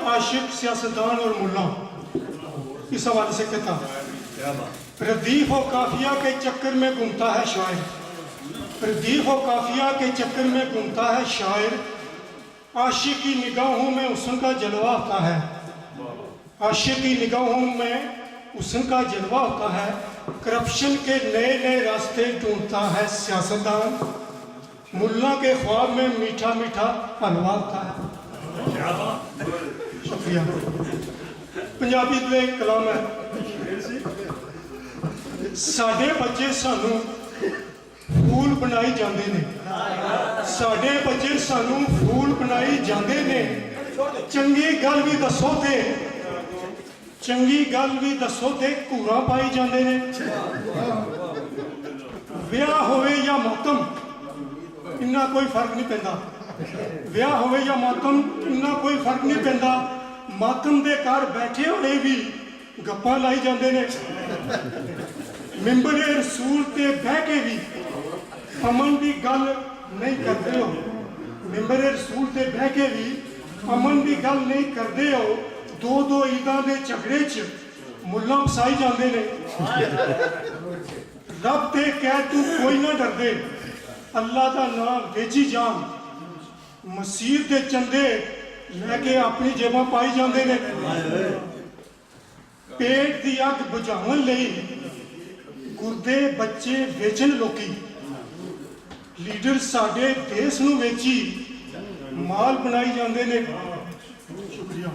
आशिक सियासतदान और मुल्ला, इस हवाले से कहता रदीफ और काफिया के चक्कर में घूमता है शायर, रदीफ और काफिया के चक्कर में घूमता है शायर, आशिक की निगाहों में हुस्न का जलवा होता है, आशिक की निगाहों में हुस्न का जलवा होता है, करप्शन के नए नए रास्ते ढूंढता है सियासतदान, मुल्ला के ख्वाब में मीठा मीठा हलवा होता है। शुक्रिया। पंजाबी दे कलाम है, साडे बच्चे सानू फूल बनाई जाते ने, साडे बच्चे सानू फूल बनाई जाते ने, चंगी गल भी दसो ते, चंगी गल भी दसो ते घूरा पाई जाते ने, विआह होवे या मातम इन्ना कोई फर्क नहीं पैंदा, विआह होवे या मातम इन्ना कोई फर्क नहीं पैंदा, मातम दे घर बैठे हुए भी गप्पां लाई जाते ने, मिंबरे रसूल ते बह के भी अमन की गल नहीं करते हो, मिंबरे रसूल ते बह के भी अमन की गल नहीं करते हो, दो दो ईदां दे झगड़े च मुल्ला फसाई जाते ने, रब ते कह तू कोई ना डरदे, अल्लाह का नाम वेची जान, मसीह के चंदे लैके अपनी जेबां पाई जाते ने, पेट की अग बुझाउण लई गुरदे बच्चे वेचन लोकी, लीडर साडे देश नूं वेची माल बनाई जाते ने। शुक्रिया।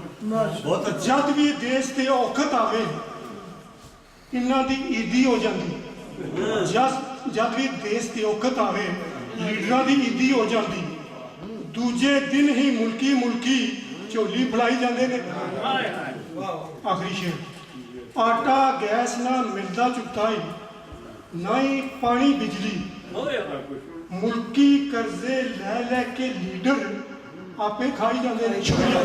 जद भी देश ते औखत आवे इन्हां दी ईदी हो जाती, जद भी देश की औखत आवे लीडरां दी ईदी हो जाती, दूजे दिन ही मुल्की मुल्की झोली फड़ाई जाते ने। आखिरी शेर, आटा गैस ना मिलता चुकता ही ना ही पानी बिजली, मुल्की कर्जे लै लै के लीडर आपे खाई जाते हैं। शुक्रिया।